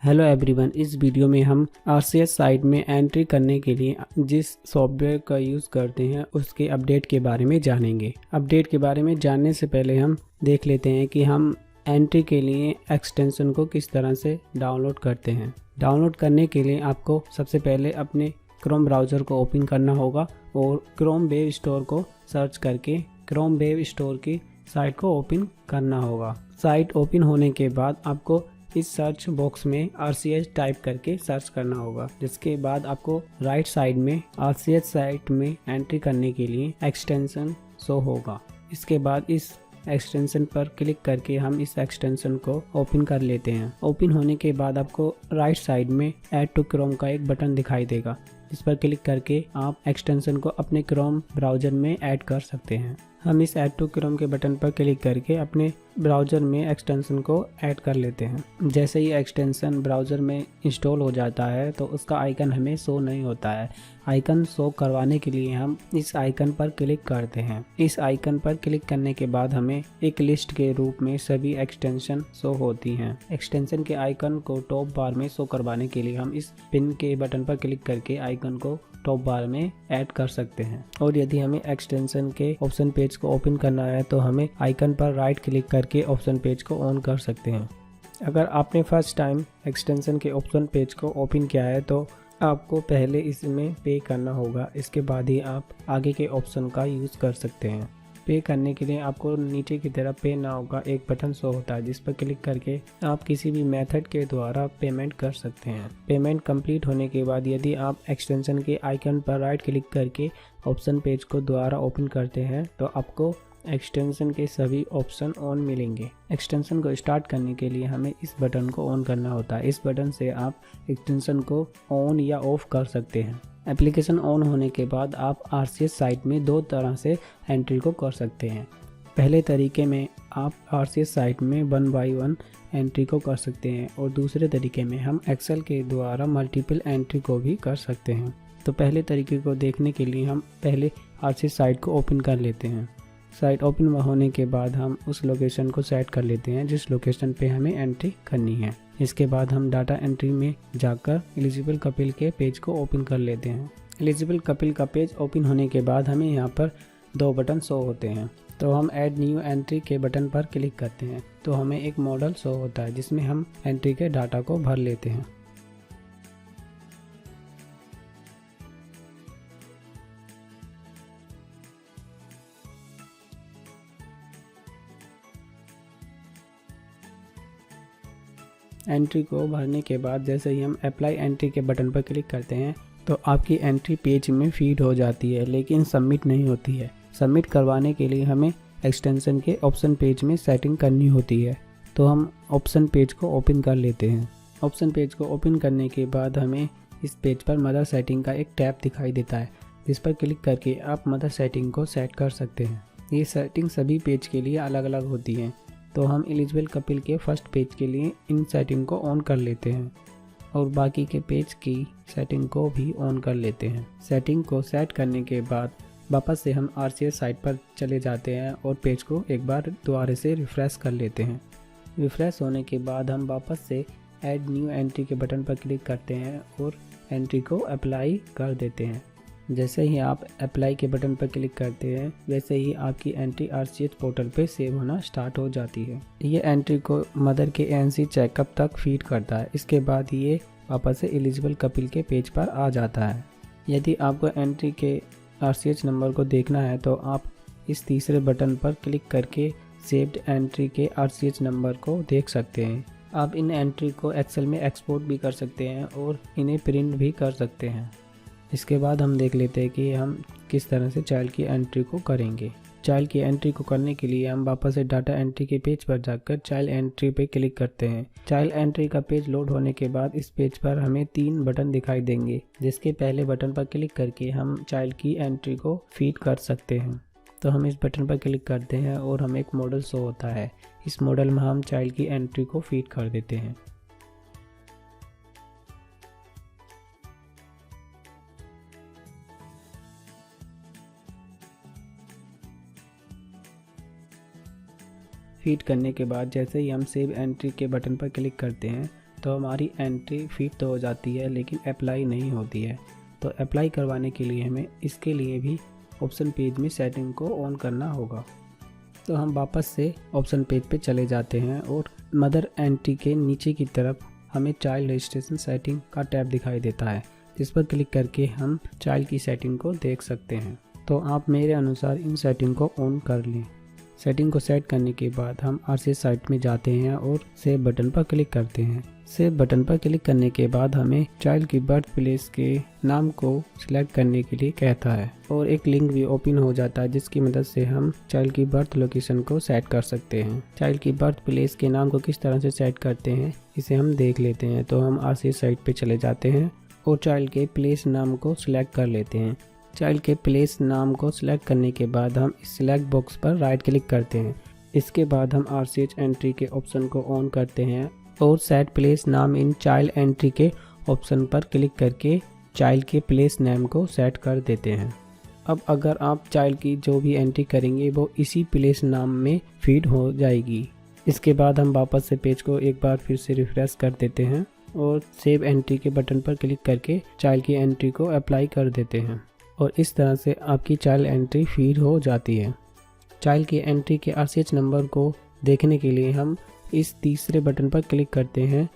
Hello everyone, इस video में हम आरसीएस साइट में एंट्री करने के लिए जिस सॉफ्टवेयर का यूज़ करते हैं उसके अपडेट के बारे में जानेंगे। अपडेट के बारे में जानने से पहले हम देख लेते हैं कि हम एंट्री के लिए एक्सटेंशन को किस तरह से डाउनलोड करते हैं। डाउनलोड करने के लिए आपको सबसे पहले अपने क्रोम ब्राउज़र को ओपन करना होगा और क्रोम वेब स्टोर को सर्च करके क्रोम वेब स्टोर की साइट को ओपन करना होगा। साइट ओपन होने के बाद आपको इस सर्च बॉक्स में RCS टाइप करके सर्च करना होगा, जिसके बाद आपको राइट साइड में RCS साइट में एंट्री करने के लिए एक्सटेंशन शो होगा। इसके बाद इस एक्सटेंशन पर क्लिक करके हम इस एक्सटेंशन को ओपन कर लेते हैं। ओपन होने के बाद आपको राइट साइड में ऐड टू क्रोम का एक बटन दिखाई देगा, जिस पर क्लिक करके आप एक्सटेंशन को अपने क्रोम ब्राउज़र में ऐड कर सकते हैं। हम इस ऐड टू क्रोम के बटन पर क्लिक करके अपने ब्राउज़र में एक्सटेंशन को ऐड कर लेते हैं। जैसे ही एक्सटेंशन ब्राउज़र में इंस्टॉल हो जाता है तो उसका आइकन हमें शो नहीं होता है। आइकन शो करवाने के लिए हम इस आइकन पर क्लिक करते हैं। इस आइकन पर क्लिक करने के बाद हमें एक लिस्ट के रूप में सभी एक्सटेंशन शो होती हैं। एक्सटेंशन के आइकन को टॉप बार में शो करवाने के लिए हम इस पिन के बटन पर क्लिक करके आइकन को टॉप बार में ऐड कर सकते हैं। और यदि हमें एक्सटेंशन के ऑप्शन पेज को ओपन करना है तो हमें आइकन पर राइट क्लिक करके ऑप्शन पेज को ऑन कर सकते हैं। अगर आपने फर्स्ट टाइम एक्सटेंशन के ऑप्शन पेज को ओपन किया है तो आपको पहले इसमें पे करना होगा, इसके बाद ही आप आगे के ऑप्शन का यूज़ कर सकते हैं। पे करने के लिए आपको नीचे की तरफ पे नाउ का एक बटन शो होता है, जिस पर क्लिक करके आप किसी भी मेथड के द्वारा पेमेंट कर सकते हैं। पेमेंट कंप्लीट होने के बाद यदि आप एक्सटेंशन के आइकन पर राइट क्लिक करके ऑप्शन पेज को दोबारा ओपन करते हैं तो आपको एक्सटेंशन के सभी ऑप्शन ऑन मिलेंगे। एक्सटेंशन को स्टार्ट करने के लिए हमें इस बटन को ऑन करना होता है। इस बटन से आप एक्सटेंशन को ऑन या ऑफ कर सकते हैं। एप्लीकेशन ऑन होने के बाद आप RCS साइट में दो तरह से एंट्री को कर सकते हैं। पहले तरीके में आप RCS साइट में 1 बाय 1 एंट्री को कर सकते हैं और दूसरे तरीके में हम एक्सेल के द्वारा मल्टीपल एंट्री को भी कर सकते हैं। तो पहले तरीके को देखने के लिए हम पहले RCS साइट को ओपन कर लेते हैं। साइट ओपन होने के बाद हम उस लोकेशन को सेट कर लेते हैं जिस लोकेशन पे हमें एंट्री करनी है। इसके बाद हम डाटा एंट्री में जाकर एलिजिबल कपिल के पेज को ओपन कर लेते हैं। एलिजिबल कपिल का पेज ओपन होने के बाद हमें यहाँ पर दो बटन शो होते हैं। तो हम ऐड न्यू एंट्री के बटन पर क्लिक करते हैं तो हमें एक मॉडल शो होता है जिसमें हम एंट्री के डाटा को भर लेते हैं। एंट्री को भरने के बाद जैसे ही हम अप्लाई एंट्री के बटन पर क्लिक करते हैं तो आपकी एंट्री पेज में फीड हो जाती है, लेकिन सबमिट नहीं होती है। सबमिट करवाने के लिए हमें एक्सटेंशन के ऑप्शन पेज में सेटिंग करनी होती है। तो हम ऑप्शन पेज को ओपन कर लेते हैं। ऑप्शन पेज को ओपन करने के बाद हमें इस पेज पर मदर सेटिंग का एक टैब दिखाई देता है, जिस पर क्लिक करके आप मदर सेटिंग को सेट कर सकते हैं। ये सेटिंग सभी पेज के लिए अलग अलग होती हैं। तो हम एलिजिबल कपिल के फर्स्ट पेज के लिए इन सेटिंग को ऑन कर लेते हैं और बाकी के पेज की सेटिंग को भी ऑन कर लेते हैं। सेटिंग को सेट करने के बाद वापस से हम RCS साइट पर चले जाते हैं और पेज को एक बार दोबारा से रिफ़्रेश कर लेते हैं। रिफ़्रेश होने के बाद हम वापस से ऐड न्यू एंट्री के बटन पर क्लिक करते हैं और एंट्री को अप्लाई कर देते हैं। जैसे ही आप अप्लाई के बटन पर क्लिक करते हैं वैसे ही आपकी एंट्री RCS पोर्टल पे सेव होना स्टार्ट हो जाती है। ये एंट्री को मदर के ANC चेकअप तक फीड करता है। इसके बाद ये वापस से एलिजिबल कपिल के पेज पर आ जाता है। यदि आपको एंट्री के RCS नंबर को देखना है तो आप इस तीसरे बटन पर क्लिक करके सेव्ड एंट्री के RCS नंबर को देख सकते हैं। आप इन एंट्री को एक्सेल में एक्सपोर्ट भी कर सकते हैं और इन्हें प्रिंट भी कर सकते हैं। इसके बाद हम देख लेते हैं कि हम किस तरह से चाइल्ड की एंट्री को करेंगे। चाइल्ड की एंट्री को करने के लिए हम वापस से डाटा एंट्री के पेज पर जाकर चाइल्ड एंट्री पे क्लिक करते हैं। चाइल्ड एंट्री का पेज लोड होने के बाद इस पेज पर हमें 3 बटन दिखाई देंगे, जिसके पहले बटन पर क्लिक करके हम चाइल्ड की एंट्री को फीड कर सकते हैं। तो हम इस बटन पर क्लिक करते हैं और हमें एक मॉडल शो होता है। इस मॉडल में हम चाइल्ड की एंट्री को फीड कर देते हैं। फीड करने के बाद जैसे ही हम सेव एंट्री के बटन पर क्लिक करते हैं तो हमारी एंट्री फीड तो हो जाती है लेकिन अप्लाई नहीं होती है। तो अप्लाई करवाने के लिए हमें इसके लिए भी ऑप्शन पेज में सेटिंग को ऑन करना होगा। तो हम वापस से ऑप्शन पेज पे चले जाते हैं और मदर एंट्री के नीचे की तरफ हमें चाइल्ड रजिस्ट्रेशन सेटिंग का टैब दिखाई देता है, जिस पर क्लिक करके हम चाइल्ड की सेटिंग को देख सकते हैं। तो आप मेरे अनुसार इन सेटिंग को ऑन कर लें। सेटिंग को सेट करने के बाद हम RCS साइट में जाते हैं और सेव बटन पर क्लिक करते हैं। सेव बटन पर क्लिक करने के बाद हमें चाइल्ड की बर्थ प्लेस के नाम को सिलेक्ट करने के लिए कहता है और एक लिंक भी ओपन हो जाता है, जिसकी मदद से हम चाइल्ड की बर्थ लोकेशन को सेट कर सकते हैं। चाइल्ड की बर्थ प्लेस के नाम को किस तरह से सेट करते हैं इसे हम देख लेते हैं। तो हम RCS साइट पे चले जाते हैं और चाइल्ड के प्लेस नाम को सिलेक्ट कर लेते हैं। चाइल्ड के प्लेस नाम को सिलेक्ट करने के बाद हम इस सिलेक्ट बॉक्स पर राइट क्लिक करते हैं। इसके बाद हम RCS एंट्री के ऑप्शन को ऑन करते हैं और सेट प्लेस नाम इन चाइल्ड एंट्री के ऑप्शन पर क्लिक करके चाइल्ड के प्लेस नेम को सेट कर देते हैं। अब अगर आप चाइल्ड की जो भी एंट्री करेंगे वो इसी प्लेस नाम में फीड हो जाएगी। इसके बाद हम वापस से पेज को एक बार फिर से रिफ्रेश कर देते हैं और सेव एंट्री के बटन पर क्लिक करके चाइल्ड की एंट्री को अप्लाई कर देते हैं और इस तरह से आपकी चाइल्ड एंट्री फीड हो जाती है। चाइल्ड की एंट्री के RCS नंबर को देखने के लिए हम इस तीसरे बटन पर क्लिक करते हैं।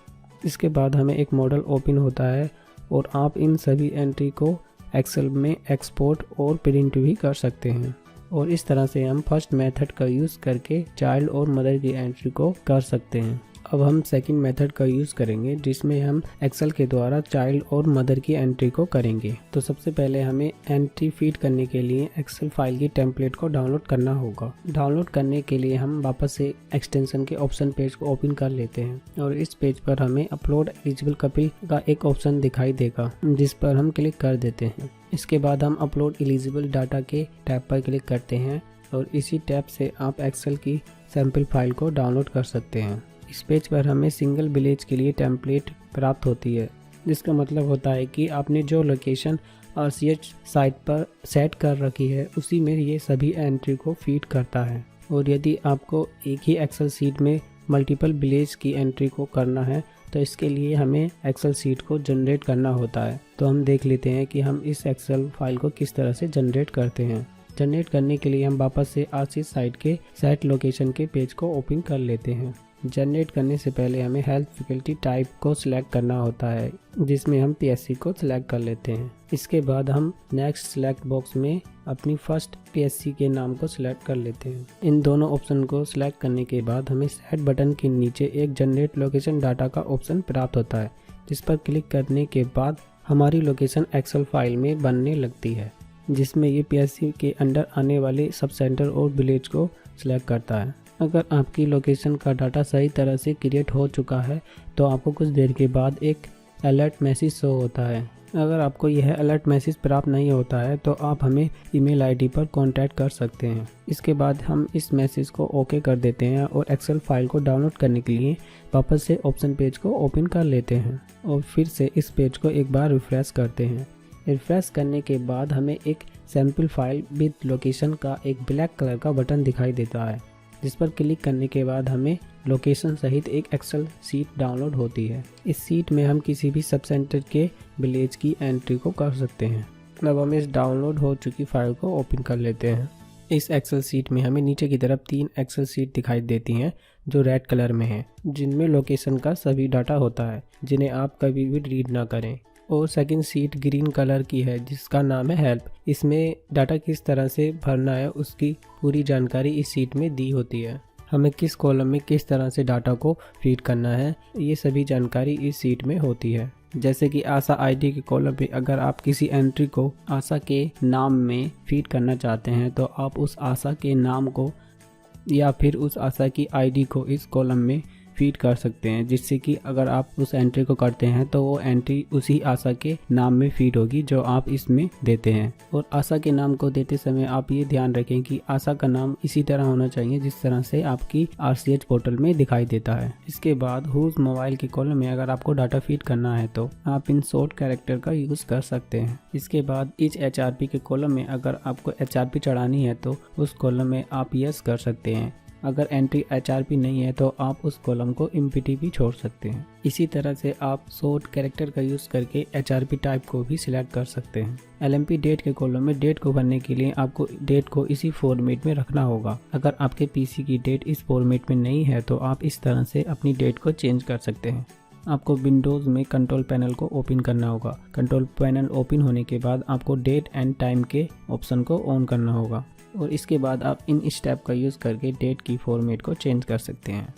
इसके बाद हमें एक मॉडल ओपन होता है और आप इन सभी एंट्री को एक्सेल में एक्सपोर्ट और प्रिंट भी कर सकते हैं और इस तरह से हम फर्स्ट मेथड का यूज़ करके चाइल्ड और मदर की एंट्री को कर सकते हैं। अब हम सेकंड मेथड का यूज़ करेंगे, जिसमें हम एक्सेल के द्वारा चाइल्ड और मदर की एंट्री को करेंगे। तो सबसे पहले हमें एंट्री फीड करने के लिए एक्सेल फाइल की टेम्पलेट को डाउनलोड करना होगा। डाउनलोड करने के लिए हम वापस से एक्सटेंशन के ऑप्शन पेज को ओपन कर लेते हैं और इस पेज पर हमें अपलोड एलिजिबल कॉपी का एक ऑप्शन दिखाई देगा, जिस पर हम क्लिक कर देते हैं। इसके बाद हम अपलोड एलिजिबल डाटा के टैब पर क्लिक करते हैं और इसी टैब से आप एक्सेल की सैम्पल फाइल को डाउनलोड कर सकते हैं। इस पेज पर हमें सिंगल विलेज के लिए टेम्पलेट प्राप्त होती है, जिसका मतलब होता है कि आपने जो लोकेशन RCS साइट पर सेट कर रखी है उसी में ये सभी एंट्री को फीड करता है। और यदि आपको एक ही एक्सेल सीट में मल्टीपल विलेज की एंट्री को करना है तो इसके लिए हमें एक्सेल सीट को जनरेट करना होता है। तो हम देख लेते हैं कि हम इस एक्सेल फाइल को किस तरह से जनरेट करते हैं। जनरेट करने के लिए हम वापस से RCS साइट के सेट लोकेशन के पेज को ओपन कर लेते हैं। जनरेट करने से पहले हमें हेल्थ फैकल्टी टाइप को सिलेक्ट करना होता है, जिसमें हम PSC को सिलेक्ट कर लेते हैं। इसके बाद हम नेक्स्ट सिलेक्ट बॉक्स में अपनी फर्स्ट PSC के नाम को सिलेक्ट कर लेते हैं। इन दोनों ऑप्शन को सिलेक्ट करने के बाद हमें सेट बटन के नीचे एक जनरेट लोकेशन डाटा का ऑप्शन प्राप्त होता है, जिस पर क्लिक करने के बाद हमारी लोकेशन एक्सेल फाइल में बनने लगती है, जिसमें ये PSC के अंडर आने वाले सब सेंटर और विलेज को सिलेक्ट करता है। अगर आपकी लोकेशन का डाटा सही तरह से क्रिएट हो चुका है तो आपको कुछ देर के बाद एक अलर्ट मैसेज शो होता है। अगर आपको यह अलर्ट मैसेज प्राप्त नहीं होता है तो आप हमें ईमेल ID पर कांटेक्ट कर सकते हैं। इसके बाद हम इस मैसेज को ओके कर देते हैं और एक्सेल फाइल को डाउनलोड करने के लिए वापस से ऑप्शन पेज को ओपन कर लेते हैं और फिर से इस पेज को एक बार रिफ्रेश करते हैं। रिफ्रेश करने के बाद हमें एक सैम्पल फाइल विद लोकेशन का एक ब्लैक कलर का बटन दिखाई देता है, जिस पर क्लिक करने के बाद हमें लोकेशन सहित एक एक्सेल सीट डाउनलोड होती है। इस सीट में हम किसी भी सब सेंटर के विलेज की एंट्री को कर सकते हैं। अब हम इस डाउनलोड हो चुकी फाइल को ओपन कर लेते हैं। इस एक्सेल सीट में हमें नीचे की तरफ 3 एक्सेल सीट दिखाई देती हैं जो रेड कलर में हैं, जिनमें लोकेशन का सभी डाटा होता है, जिन्हें आप कभी भी रीड ना करें। और सेकंड सीट ग्रीन कलर की है जिसका नाम है हेल्प। इसमें डाटा किस तरह से भरना है उसकी पूरी जानकारी इस सीट में दी होती है। हमें किस कॉलम में किस तरह से डाटा को फीड करना है ये सभी जानकारी इस सीट में होती है। जैसे कि आशा ID के कॉलम पे अगर आप किसी एंट्री को आशा के नाम में फीड करना चाहते हैं तो आप उस आशा के नाम को या फिर उस आशा की ID को इस कॉलम में फीड कर सकते हैं, जिससे कि अगर आप उस एंट्री को करते हैं तो वो एंट्री उसी आशा के नाम में फीड होगी जो आप इसमें देते हैं। और आशा के नाम को देते समय आप ये ध्यान रखें कि आशा का नाम इसी तरह होना चाहिए जिस तरह से आपकी RCS पोर्टल में दिखाई देता है। इसके बाद हुज मोबाइल के कॉलम में अगर आपको डाटा फीड करना है तो आप इन शॉर्ट कैरेक्टर का यूज कर सकते हैं। इसके बाद इच HRP के कॉलम में अगर आपको HRP चढ़ानी है तो उस कॉलम में आप यस कर सकते हैं। अगर एंट्री HRP नहीं है तो आप उस कॉलम को एम्प्टी भी छोड़ सकते हैं। इसी तरह से आप सॉर्ट कैरेक्टर का यूज़ करके HRP टाइप को भी सिलेक्ट कर सकते हैं। LMP डेट के कॉलम में डेट को भरने के लिए आपको डेट को इसी फॉर्मेट में रखना होगा। अगर आपके PC की डेट इस फॉर्मेट में नहीं है तो आप इस तरह से अपनी डेट को चेंज कर सकते हैं। आपको विंडोज़ में कंट्रोल पैनल को ओपन करना होगा। कंट्रोल पैनल ओपन होने के बाद आपको डेट एंड टाइम के ऑप्शन को ऑन करना होगा और इसके बाद आप इन स्टेप का यूज़ करके डेट की फॉर्मेट को चेंज कर सकते हैं।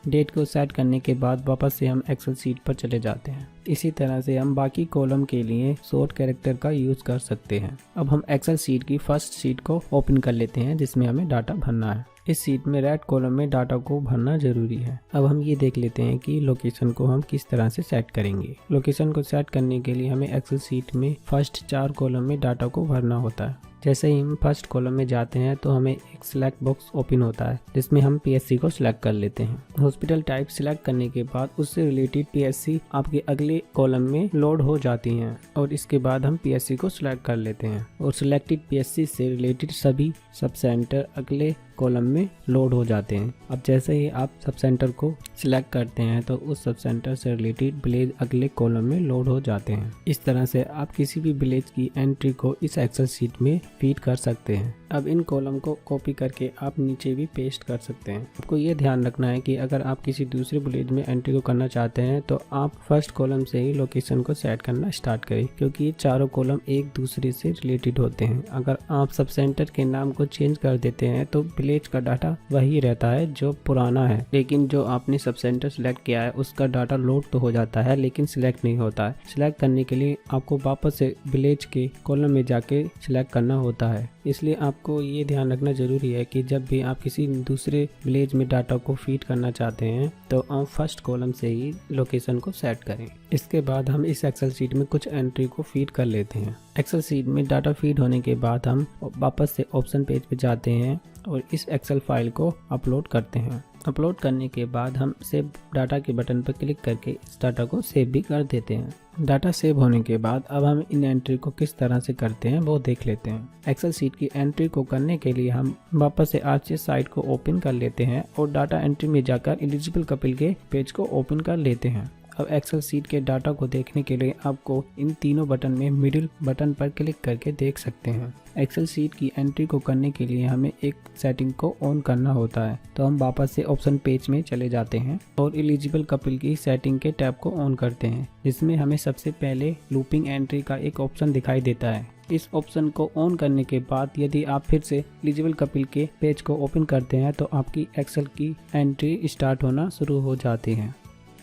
डेट को सेट करने के बाद वापस से हम एक्सेल सीट पर चले जाते हैं। इसी तरह से हम बाकी कॉलम के लिए सॉर्ट कैरेक्टर का यूज़ कर सकते हैं। अब हम एक्सेल सीट की फर्स्ट सीट को ओपन कर लेते हैं जिसमें हमें डाटा भरना है। इस सीट में रेड कॉलम में डाटा को भरना जरूरी है। अब हम ये देख लेते हैं कि लोकेशन को हम किस तरह से सेट करेंगे। लोकेशन को सेट करने के लिए हमें एक्सेल सीट में फर्स्ट 4 कॉलम में डाटा को भरना होता है। जैसे ही हम फर्स्ट कॉलम में जाते हैं तो हमें एक सिलेक्ट बॉक्स ओपन होता है जिसमें हम PSC को सिलेक्ट कर लेते हैं। हॉस्पिटल टाइप सिलेक्ट करने के बाद उससे रिलेटेड PSC आपके अगले कॉलम में लोड हो जाती हैं और इसके बाद हम PSC को सिलेक्ट कर लेते हैं और सिलेक्टेड PSC से रिलेटेड सभी सब सेंटर अगले कॉलम में लोड हो जाते हैं। अब जैसे ही आप सब सेंटर को सिलेक्ट करते हैं तो उस सब सेंटर से रिलेटेड विलेज अगले कॉलम में लोड हो जाते हैं। इस तरह से आप किसी भी विलेज की एंट्री को इस एक्सेल शीट में फीड कर सकते हैं। अब इन कॉलम को कॉपी करके आप नीचे भी पेस्ट कर सकते हैं। आपको ये ध्यान रखना है कि अगर आप किसी दूसरे विलेज में एंट्री को करना चाहते हैं तो आप फर्स्ट कॉलम से ही लोकेशन को सेट करना स्टार्ट करें, क्योंकि ये चारों कॉलम एक दूसरे से रिलेटेड होते हैं। अगर आप सब सेंटर के नाम को चेंज कर देते हैं तो विलेज का डाटा वही रहता है जो पुराना है, लेकिन जो आपने सब सेंटर सिलेक्ट किया है उसका डाटा लोड तो हो जाता है लेकिन सिलेक्ट नहीं होता है। सिलेक्ट करने के लिए आपको वापस से विलेज के कॉलम में जाके सिलेक्ट करना होता है। इसलिए आपको ये ध्यान रखना जरूरी है कि जब भी आप किसी दूसरे विलेज में डाटा को फीड करना चाहते हैं तो आप फर्स्ट कॉलम से ही लोकेशन को सेट करें। इसके बाद हम इस एक्सेल शीट में कुछ एंट्री को फीड कर लेते हैं। एक्सेल शीट में डाटा फीड होने के बाद हम वापस से ऑप्शन पेज पे जाते हैं और इस एक्सेल फाइल को अपलोड करते हैं। अपलोड करने के बाद हम सेव डाटा के बटन पर क्लिक करके इस डाटा को सेव भी कर देते हैं। डाटा सेव होने के बाद अब हम इन एंट्री को किस तरह से करते हैं वो देख लेते हैं। एक्सेल शीट की एंट्री को करने के लिए हम वापस से RCS साइट को ओपन कर लेते हैं और डाटा एंट्री में जाकर एलिजिबल कपिल के पेज को ओपन कर लेते हैं। अब एक्सेल शीट के डाटा को देखने के लिए आपको इन तीनों बटन में मिडिल बटन पर क्लिक करके देख सकते हैं। एक्सेल शीट की एंट्री को करने के लिए हमें एक सेटिंग को ऑन करना होता है, तो हम वापस से ऑप्शन पेज में चले जाते हैं और एलिजिबल कपिल की सेटिंग के टैब को ऑन करते हैं, जिसमें हमें सबसे पहले लूपिंग एंट्री का एक ऑप्शन दिखाई देता है। इस ऑप्शन को ऑन करने के बाद यदि आप फिर से एलिजिबल कपिल के पेज को ओपन करते हैं तो आपकी एक्सेल की एंट्री स्टार्ट होना शुरू हो जाती है।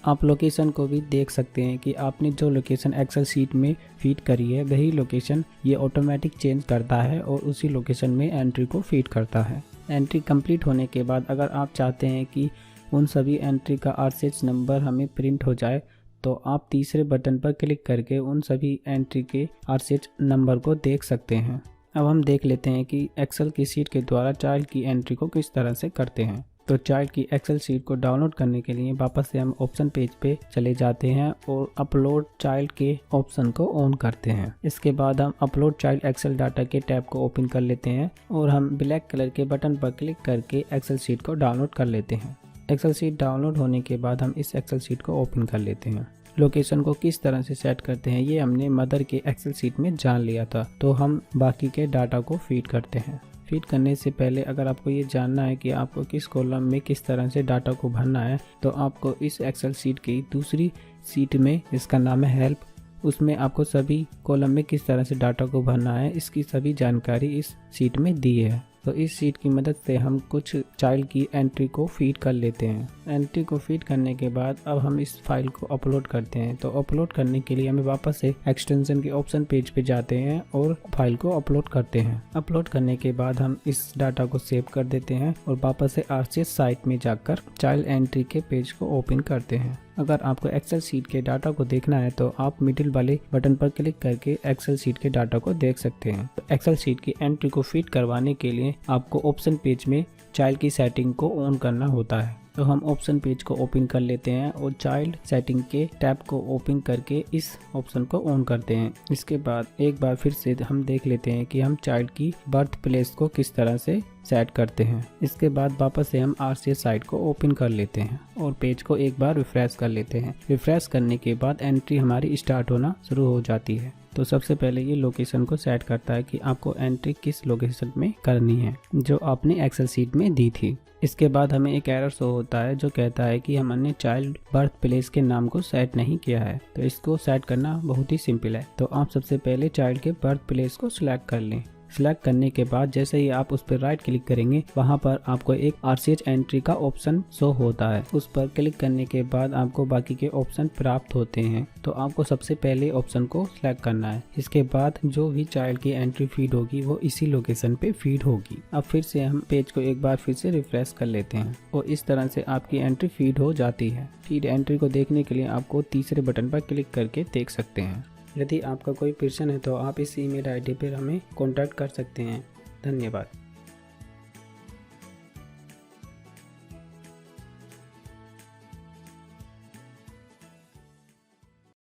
आप लोकेशन को भी देख सकते हैं कि आपने जो लोकेशन एक्सेल शीट में फीड करी है वही लोकेशन ये ऑटोमेटिक चेंज करता है और उसी लोकेशन में एंट्री को फीड करता है। एंट्री कंप्लीट होने के बाद अगर आप चाहते हैं कि उन सभी एंट्री का RCS नंबर हमें प्रिंट हो जाए तो आप तीसरे बटन पर क्लिक करके उन सभी एंट्री के RCS नंबर को देख सकते हैं। अब हम देख लेते हैं कि एक्सेल की शीट के द्वारा चाइल्ड की एंट्री को किस तरह से करते हैं। तो चाइल्ड की एक्सेल शीट को डाउनलोड करने के लिए वापस से हम ऑप्शन पेज पे चले जाते हैं और अपलोड चाइल्ड के ऑप्शन को ऑन करते हैं। इसके बाद हम अपलोड चाइल्ड एक्सेल डाटा के टैब को ओपन कर लेते हैं और हम ब्लैक कलर के बटन पर क्लिक करके एक्सेल शीट को डाउनलोड कर लेते हैं। एक्सेल शीट डाउनलोड होने के बाद हम इस एक्सेल शीट को ओपन कर लेते हैं। लोकेशन को किस तरह से सेट करते हैं ये हमने मदर के एक्सेल शीट में जान लिया था, तो हम बाकी के डाटा को फीड करते हैं। फीड करने से पहले अगर आपको ये जानना है कि आपको किस कॉलम में किस तरह से डाटा को भरना है तो आपको इस एक्सेल शीट की दूसरी शीट में, जिसका नाम है हेल्प, उसमें आपको सभी कॉलम में किस तरह से डाटा को भरना है इसकी सभी जानकारी इस शीट में दी है। तो इस शीट की मदद से हम कुछ चाइल्ड की एंट्री को फीड कर लेते हैं। एंट्री को फीड करने के बाद अब हम इस फाइल को अपलोड करते हैं। तो अपलोड करने के लिए हमें वापस से एक्सटेंशन के ऑप्शन पेज पे जाते हैं और फाइल को अपलोड करते हैं। अपलोड करने के बाद हम इस डाटा को सेव कर देते हैं और वापस से RCS साइट में जाकर चाइल्ड एंट्री के पेज को ओपन करते हैं। अगर आपको एक्सेल शीट के डाटा को देखना है तो आप मिडिल वाले बटन पर क्लिक करके एक्सेल शीट के डाटा को देख सकते हैं। तो एक्सेल शीट की एंट्री को फीड करवाने के लिए आपको ऑप्शन पेज में चाइल्ड की सेटिंग को ऑन करना होता है। तो हम ऑप्शन पेज को ओपन कर लेते हैं और चाइल्ड सेटिंग के टैब को ओपन करके इस ऑप्शन को ऑन करते हैं। इसके बाद एक बार फिर से हम देख लेते हैं कि हम चाइल्ड की बर्थ प्लेस को किस तरह से सेट करते हैं। इसके बाद वापस से हम RCS साइट को ओपन कर लेते हैं और पेज को एक बार रिफ्रेश कर लेते हैं। रिफ्रेश करने के बाद एंट्री हमारी स्टार्ट होना शुरू हो जाती है। तो सबसे पहले ये लोकेशन को सेट करता है कि आपको एंट्री किस लोकेशन में करनी है जो आपने एक्सेल सीट में दी थी। इसके बाद हमें एक एरर शो होता है जो कहता है कि हमने चाइल्ड बर्थ प्लेस के नाम को सेट नहीं किया है। तो इसको सेट करना बहुत ही सिंपल है। तो आप सबसे पहले चाइल्ड के बर्थ प्लेस को सिलेक्ट कर लें। सिलेक्ट करने के बाद जैसे ही आप उस पर राइट क्लिक करेंगे वहां पर आपको एक RCS एंट्री का ऑप्शन शो होता है। उस पर क्लिक करने के बाद आपको बाकी के ऑप्शन प्राप्त होते हैं। तो आपको सबसे पहले ऑप्शन को सिलेक्ट करना है। इसके बाद जो भी चाइल्ड की एंट्री फीड होगी वो इसी लोकेशन पे फीड होगी। अब फिर से हम पेज को एक बार फिर से रिफ्रेश कर लेते हैं और इस तरह से आपकी एंट्री फीड हो जाती है। फीड एंट्री को देखने के लिए आपको तीसरे बटन पर क्लिक करके देख सकते हैं। यदि आपका कोई प्रश्न है तो आप इस ईमेल ID पर हमें कॉन्टैक्ट कर सकते हैं। धन्यवाद।